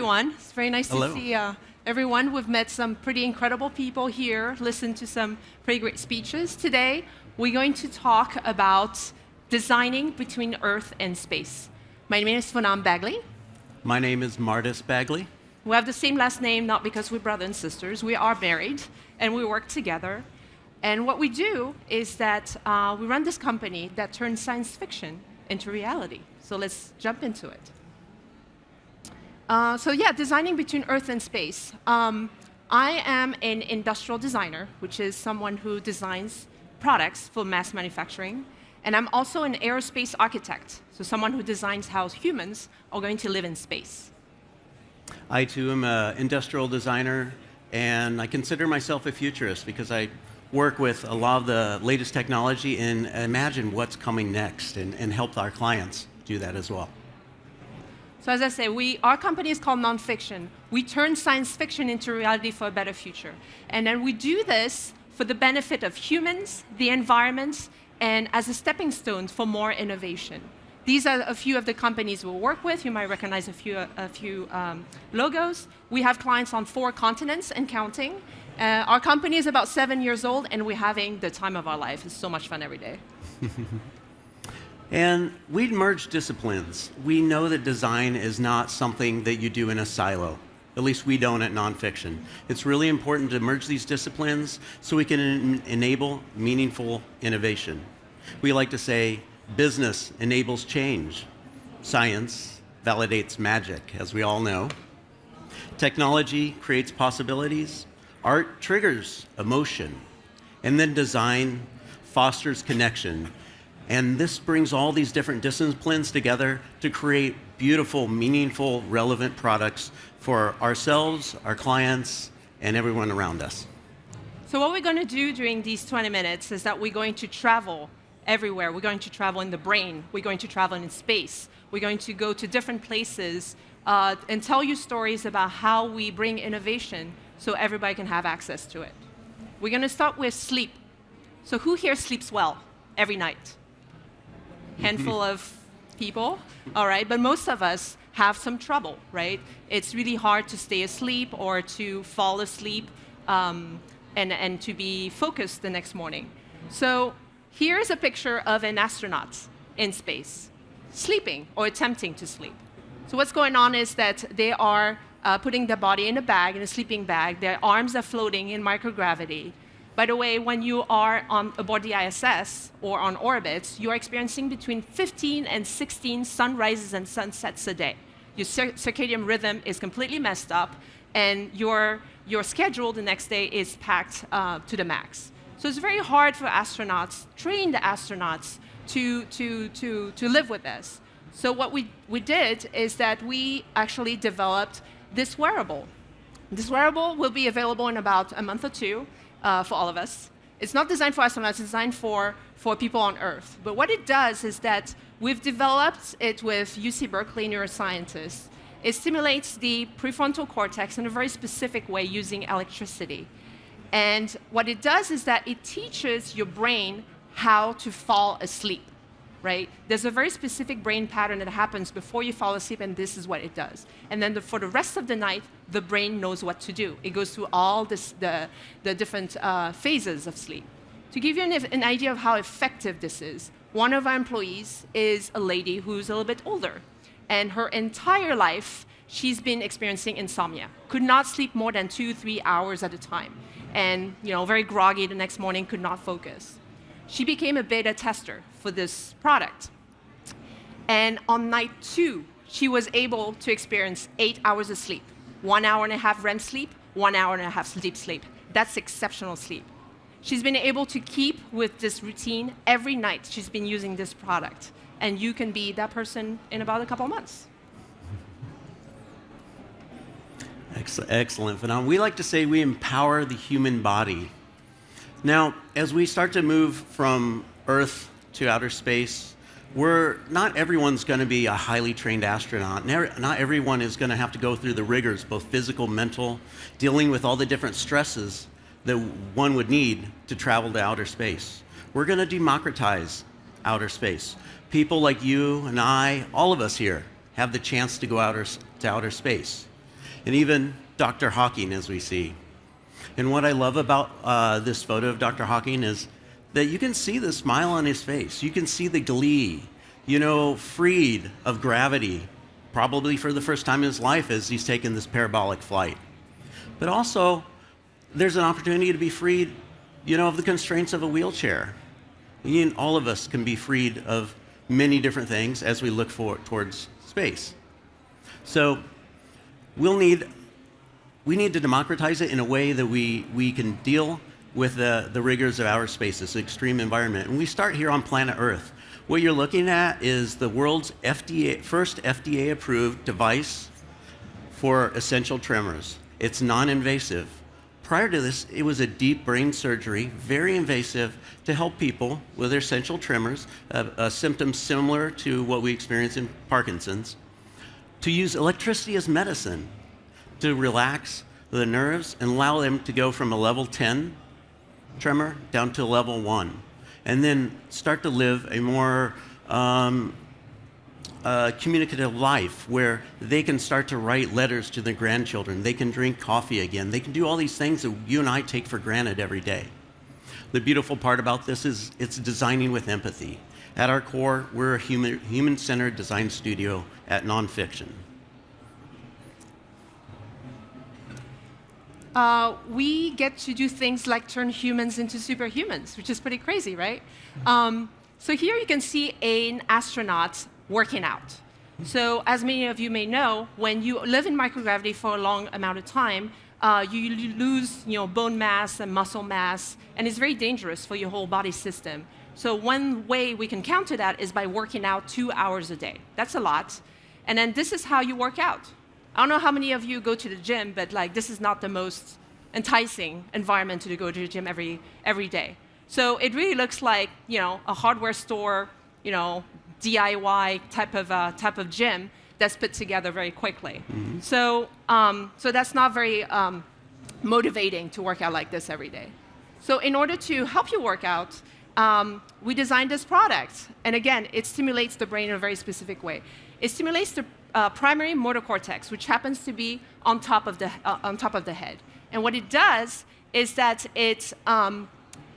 everyone. It's very nice Hello. to see everyone. We've met some pretty incredible people here, listened to some pretty great speeches. Today, we're going to talk about designing between Earth and space. My name is Phnam Bagley. My name is Mardis Bagley. We have the same last name, not because we're brothers and sisters. We are married, and we work together. And what we do is that we run this company that turns science fiction into reality. So let's jump into it. Designing between Earth and space. I am an industrial designer, which is someone who designs products for mass manufacturing. And I'm also an aerospace architect, so someone who designs how humans are going to live in space. I, too, am an industrial designer, and I consider myself a futurist because I work with a lot of the latest technology and imagine what's coming next and help our clients do that as well. So as I say, our company is called Nonfiction. We turn science fiction into reality for a better future. And then we do this for the benefit of humans, the environment, and as a stepping stone for more innovation. These are a few of the companies we work with. You might recognize a few logos. We have clients on 4 continents and counting. Our company is about 7 years old, and we're having the time of our life. It's so much fun every day. And we merge disciplines. We know that design is not something that you do in a silo. At least we don't at Nonfiction. It's really important to merge these disciplines so we can enable meaningful innovation. We like to say, business enables change. Science validates magic, as we all know. Technology creates possibilities. Art triggers emotion. And then design fosters connection. And this brings all these different disciplines together to create beautiful, meaningful, relevant products for ourselves, our clients, and everyone around us. So what we're going to do during these 20 minutes is that we're going to travel everywhere. We're going to travel in the brain. We're going to travel in space. We're going to go to different places and tell you stories about how we bring innovation so everybody can have access to it. We're going to start with sleep. So who here sleeps well every night? Handful of people, all right? But most of us have some trouble, right? It's really hard to stay asleep or to fall asleep and to be focused the next morning. So here's a picture of an astronaut in space, sleeping or attempting to sleep. So what's going on is that they are putting their body in a bag, in a sleeping bag. Their arms are floating in microgravity. By the way, when you are aboard the ISS or on orbit, you are experiencing between 15 and 16 sunrises and sunsets a day. Your circadian rhythm is completely messed up, and your schedule the next day is packed to the max. So it's very hard for astronauts, trained astronauts, to live with this. So what we did is that we actually developed this wearable. This wearable will be available in about a month or 2. For all of us. It's not designed for astronauts, it's designed for people on Earth. But what it does is that we've developed it with UC Berkeley neuroscientists. It stimulates the prefrontal cortex in a very specific way using electricity. And what it does is that it teaches your brain how to fall asleep, right? There's a very specific brain pattern that happens before you fall asleep, and this is what it does. And then for the rest of the night, the brain knows what to do. It goes through all the different phases of sleep. To give you an idea of how effective this is, one of our employees is a lady who's a little bit older. And her entire life, she's been experiencing insomnia. Could not sleep more than 2-3 hours at a time. And very groggy the next morning, could not focus. She became a beta tester for this product. And on night 2, she was able to experience 8 hours of sleep. 1 hour and a half REM sleep, 1 hour and a half deep sleep. That's exceptional sleep. She's been able to keep with this routine every night. She's been using this product. And you can be that person in about a couple of months. Excellent, Phnam. We like to say we empower the human body. Now, as we start to move from Earth to outer space, not everyone's going to be a highly trained astronaut. Not everyone is going to have to go through the rigors, both physical, mental, dealing with all the different stresses that one would need to travel to outer space. We're going to democratize outer space. People like you and I, all of us here, have the chance to go to outer space. and even Dr. Hawking, as we see. And what I love about this photo of Dr. Hawking is that you can see the smile on his face. You can see the glee, freed of gravity, probably for the first time in his life as he's taken this parabolic flight. But also, there's an opportunity to be freed, of the constraints of a wheelchair. All of us can be freed of many different things as we look towards space. So we need to democratize it in a way that we can deal with the rigors of outer space, this extreme environment. And we start here on planet Earth. What you're looking at is the world's first FDA-approved device for essential tremors. It's non-invasive. Prior to this, it was a deep brain surgery, very invasive, to help people with their essential tremors, a symptom similar to what we experience in Parkinson's, to use electricity as medicine to relax the nerves and allow them to go from a level 10 tremor down to level 1, and then start to live a more communicative life where they can start to write letters to their grandchildren, they can drink coffee again, they can do all these things that you and I take for granted every day. The beautiful part about this is it's designing with empathy. At our core, we're a human-centered design studio at Nonfiction. We get to do things like turn humans into superhumans, which is pretty crazy, right? So here you can see an astronaut working out. So as many of you may know, when you live in microgravity for a long amount of time, you lose bone mass and muscle mass, and it's very dangerous for your whole body system. So one way we can counter that is by working out 2 hours a day. That's a lot. And then this is how you work out. I don't know how many of you go to the gym, but this is not the most enticing environment to go to the gym every day. So it really looks like a hardware store, DIY type of gym that's put together very quickly. Mm-hmm. So that's not very motivating to work out like this every day. So in order to help you work out, we designed this product. And again, it stimulates the brain in a very specific way. It stimulates the primary motor cortex, which happens to be on top of the head. And what it does is that it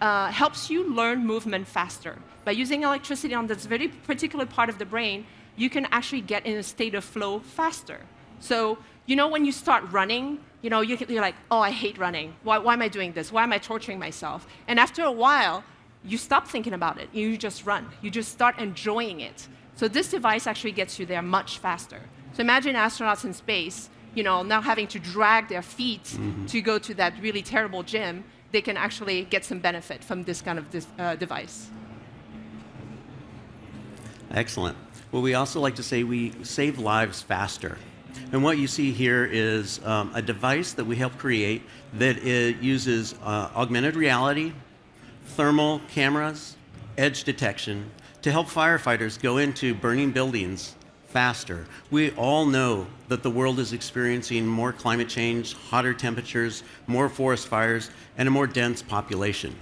helps you learn movement faster. By using electricity on this very particular part of the brain, you can actually get in a state of flow faster. So when you start running, you're like, oh, I hate running. Why am I doing this? Why am I torturing myself? And after a while, you stop thinking about it. You just run. You just start enjoying it. So this device actually gets you there much faster. So imagine astronauts in space, now having to drag their feet to go to that really terrible gym. They can actually get some benefit from this kind of device. Excellent. Well, we also like to say we save lives faster. And what you see here is a device that we helped create that uses augmented reality, thermal cameras, edge detection to help firefighters go into burning buildings faster. We all know that the world is experiencing more climate change, hotter temperatures, more forest fires, and a more dense population.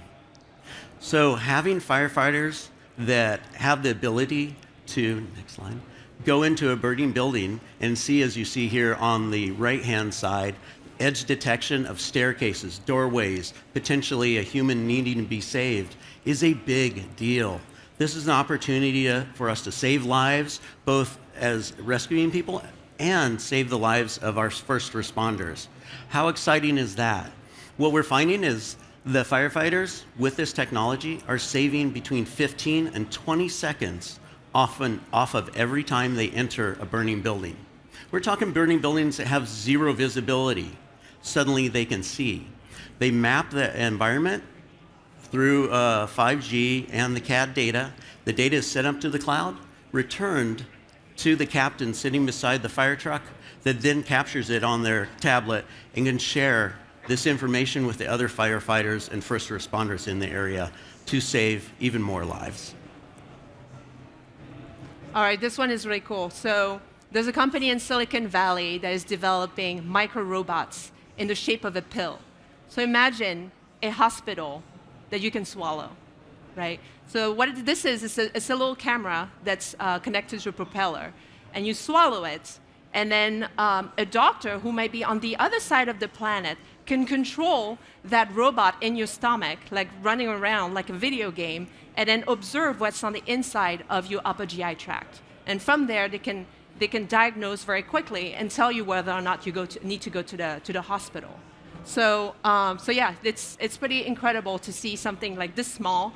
So having firefighters that have the ability to, next slide, go into a burning building and see, as you see here on the right-hand side, edge detection of staircases, doorways, potentially a human needing to be saved, is a big deal. This is an opportunity for us to save lives, both as rescuing people and save the lives of our first responders. How exciting is that? What we're finding is the firefighters with this technology are saving between 15 and 20 seconds off of every time they enter a burning building. We're talking burning buildings that have zero visibility. Suddenly they can see. They map the environment through 5G and the CAD data. The data is sent up to the cloud, returned to the captain sitting beside the fire truck, that then captures it on their tablet and can share this information with the other firefighters and first responders in the area to save even more lives. All right, this one is really cool. So there's a company in Silicon Valley that is developing micro-robots in the shape of a pill. So imagine a hospital that you can swallow, right? So what this is it's a little camera that's connected to a propeller, and you swallow it, And then a doctor who might be on the other side of the planet can control that robot in your stomach, like running around like a video game, and then observe what's on the inside of your upper GI tract. And from there, they can diagnose very quickly and tell you whether or not you need to go to the hospital. So yeah, it's pretty incredible to see something like this small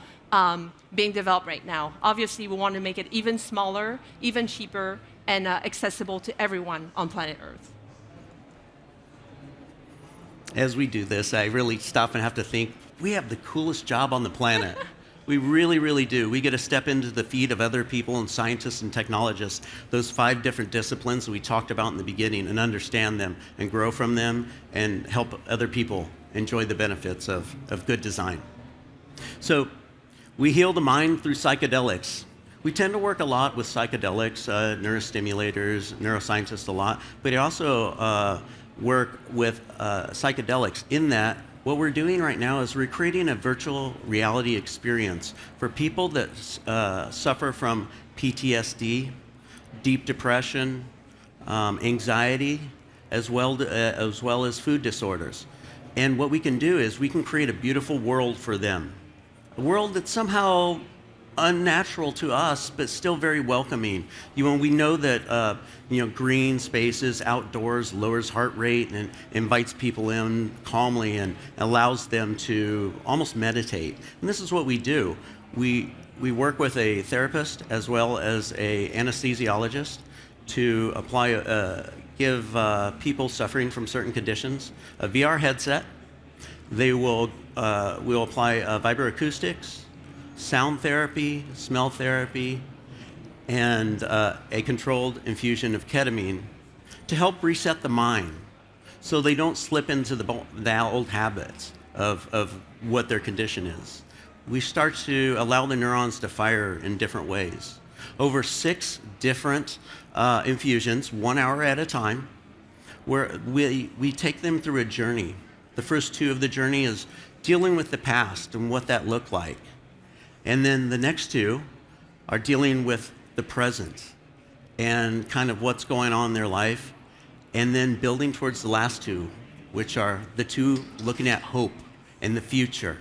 being developed right now. Obviously, we want to make it even smaller, even cheaper, and accessible to everyone on planet Earth. As we do this, I really stop and have to think, we have the coolest job on the planet. We really, really do. We get to step into the feet of other people and scientists and technologists, those 5 different disciplines that we talked about in the beginning, and understand them and grow from them and help other people enjoy the benefits of good design. So we heal the mind through psychedelics. We tend to work a lot with psychedelics, neurostimulators, neuroscientists a lot, but we also work with psychedelics in that what we're doing right now is we're creating a virtual reality experience for people that suffer from PTSD, deep depression, anxiety, as well as food disorders. And what we can do is we can create a beautiful world for them, a world that's somehow unnatural to us, but still very welcoming. We know that green spaces, outdoors, lowers heart rate and invites people in calmly and allows them to almost meditate. And this is what we do. We work with a therapist as well as a anesthesiologist to give people suffering from certain conditions a VR headset. We'll apply vibroacoustics, sound therapy, smell therapy, and a controlled infusion of ketamine to help reset the mind so they don't slip into the old habits of what their condition is. We start to allow the neurons to fire in different ways. Over 6 different infusions, 1 hour at a time, where we take them through a journey. The first 2 of the journey is dealing with the past and what that looked like. And then the next 2 are dealing with the present and kind of what's going on in their life, and then building towards the last 2, which are the 2 looking at hope and the future.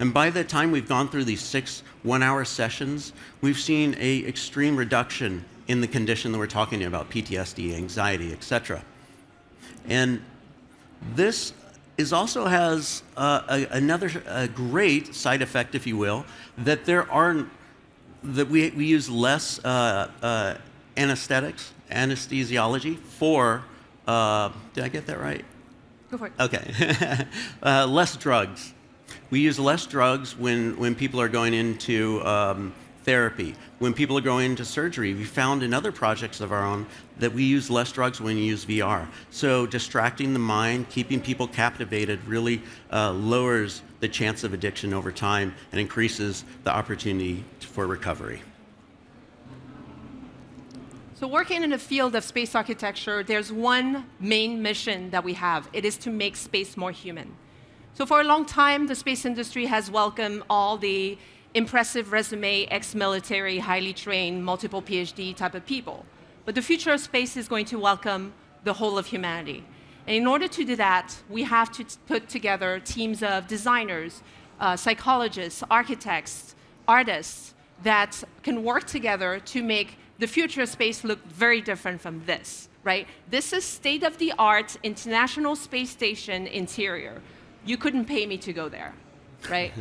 And by the time we've gone through these 6 one-hour sessions, we've seen an extreme reduction in the condition that we're talking about, PTSD, anxiety, etc. And this also has another great side effect, if you will, that we use less anesthesiology for, did I get that right? Go for it. Okay. Less drugs. We use less drugs when people are going into therapy. When people are going into surgery, we found in other projects of our own that we use less drugs when you use VR. So distracting the mind, keeping people captivated really lowers the chance of addiction over time and increases the opportunity for recovery. So working in the field of space architecture, there's one main mission that we have. It is to make space more human. So for a long time, the space industry has welcomed all the impressive resume, ex-military, highly trained, multiple PhD type of people. But the future of space is going to welcome the whole of humanity. And in order to do that, we have to put together teams of designers, psychologists, architects, artists that can work together to make the future of space look very different from this, right? This is state-of-the-art International Space Station interior. You couldn't pay me to go there, right?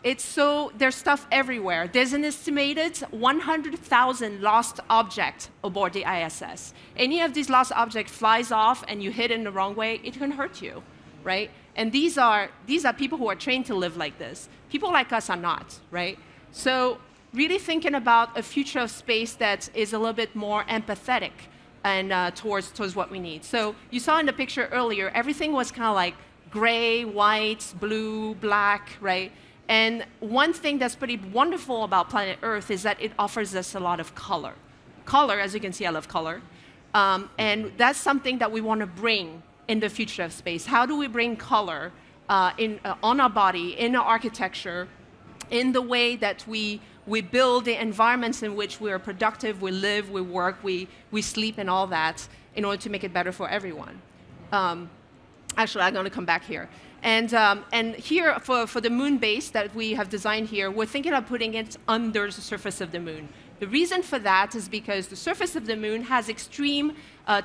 There's stuff everywhere. There's an estimated 100,000 lost objects aboard the ISS. Any of these lost objects flies off and you hit in the wrong way, it can hurt you, right? And these are people who are trained to live like this. People like us are not, right? So really thinking about a future of space that is a little bit more empathetic and towards what we need. So you saw in the picture earlier, everything was kind of like gray, white, blue, black, right? And one thing that's pretty wonderful about planet Earth is that it offers us a lot of color. Color, as you can see, I love color. And that's something that we want to bring in the future of space. How do we bring color on our body, in our architecture, in the way that we We build the environments in which we are productive, we live, we work, we sleep, and all that in order to make it better for everyone. Actually, I'm going to come back here. And here, for the moon base that we have designed here, we're thinking of putting it under the surface of the moon. The reason for that is because the surface of the moon has extreme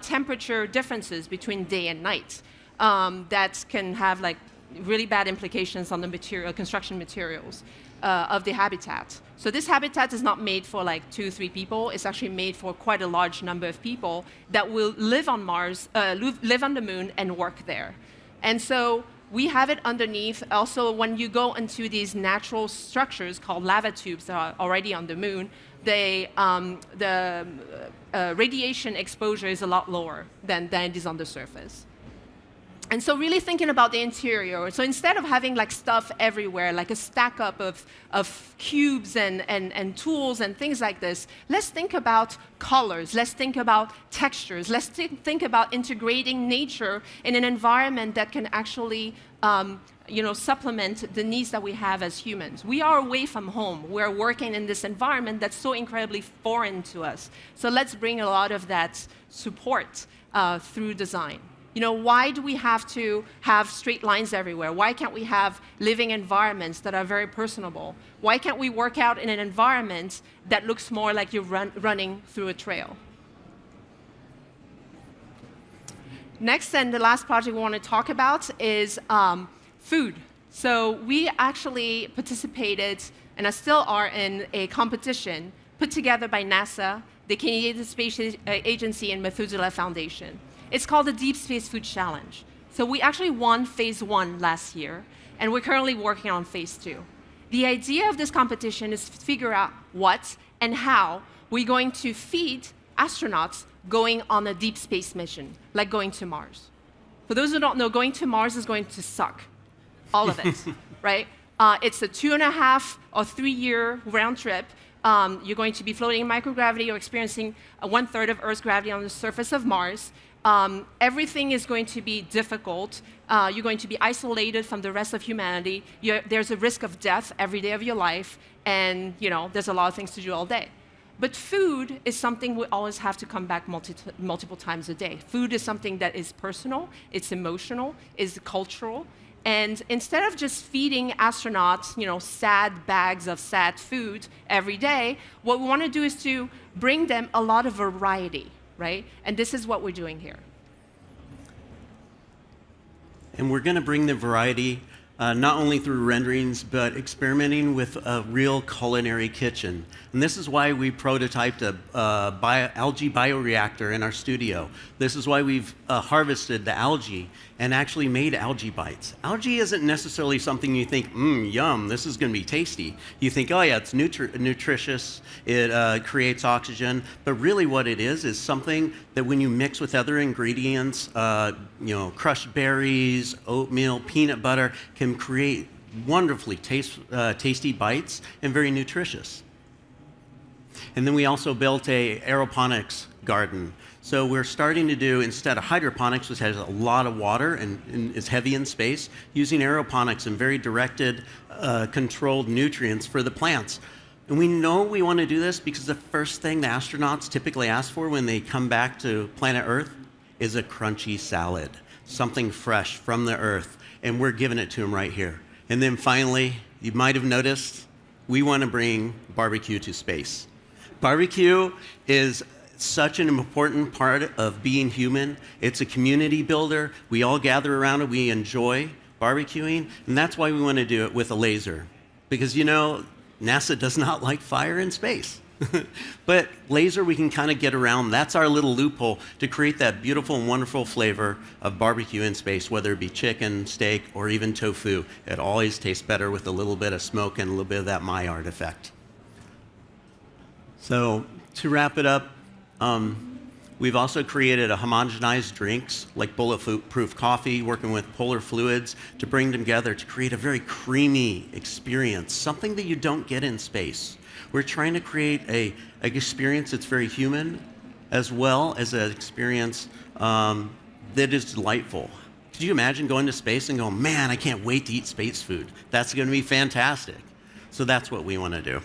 temperature differences between day and night that can have like really bad implications on the construction materials of the habitat. So this habitat is not made for like 2-3 people. It's actually made for quite a large number of people that will live on Mars, live on the moon, and work there. And so we have it underneath. Also, when you go into these natural structures called lava tubes that are already on the moon, the radiation exposure is a lot lower than it is on the surface. And so really thinking about the interior. So instead of having like stuff everywhere, like a stack up of cubes and tools and things like this, let's think about colors, let's think about textures, let's think about integrating nature in an environment that can actually supplement the needs that we have as humans. We are away from home. We're working in this environment that's so incredibly foreign to us. So let's bring a lot of that support through design. Why do we have to have straight lines everywhere? Why can't we have living environments that are very personable? Why can't we work out in an environment that looks more like you're running through a trail? Next, and the last project we want to talk about is food. So we actually participated, and I still are, in a competition put together by NASA, the Canadian Space Agency, and Methuselah Foundation. It's called the Deep Space Food Challenge. So we actually won phase 1 last year, and we're currently working on phase 2. The idea of this competition is to figure out what and how we're going to feed astronauts going on a deep space mission, like going to Mars. For those who don't know, going to Mars is going to suck. All of it, right? It's a 2.5 or 3 year round trip. You're going to be floating in microgravity or experiencing 1/3 of Earth's gravity on the surface of Mars. Everything is going to be difficult. You're going to be isolated from the rest of humanity. There's a risk of death every day of your life, and there's a lot of things to do all day. But food is something we always have to come back multiple times a day. Food is something that is personal, it's emotional, it's cultural. And instead of just feeding astronauts, sad bags of sad food every day, what we want to do is to bring them a lot of variety. Right? And this is what we're doing here. And we're going to bring the variety not only through renderings, but experimenting with a real culinary kitchen. And this is why we prototyped a algae bioreactor in our studio. This is why we've harvested the algae and actually made algae bites. Algae isn't necessarily something you think, yum, this is going to be tasty. You think, oh yeah, it's nutritious, it creates oxygen, but really what it is something that when you mix with other ingredients, crushed berries, oatmeal, peanut butter, can create wonderfully tasty bites and very nutritious. And then we also built a aeroponics garden. So we're starting to do, instead of hydroponics, which has a lot of water and is heavy in space, using aeroponics and very directed, controlled nutrients for the plants. And we know we want to do this because the first thing the astronauts typically ask for when they come back to planet Earth is a crunchy salad, something fresh from the Earth, and we're giving it to them right here. And then finally, you might have noticed, we want to bring barbecue to space. Barbecue is such an important part of being human. It's a community builder. We all gather around it. We enjoy barbecuing, and that's why we want to do it with a laser. Because, NASA does not like fire in space. But laser, we can kind of get around. That's our little loophole to create that beautiful and wonderful flavor of barbecue in space, whether it be chicken, steak, or even tofu. It always tastes better with a little bit of smoke and a little bit of that Maillard effect. So to wrap it up, we've also created a homogenized drinks like bulletproof coffee, working with polar fluids to bring them together to create a very creamy experience, something that you don't get in space. We're trying to create an experience that's very human, as well as an experience that is delightful. Could you imagine going to space and going, man, I can't wait to eat space food. That's going to be fantastic. So that's what we want to do.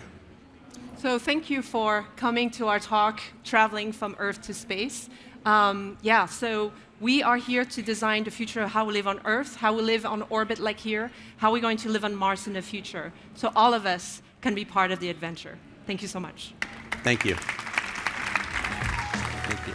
So thank you for coming to our talk, Traveling from Earth to Space. So we are here to design the future of how we live on Earth, how we live on orbit like here, how we're going to live on Mars in the future. So all of us can be part of the adventure. Thank you so much. Thank you. Thank you.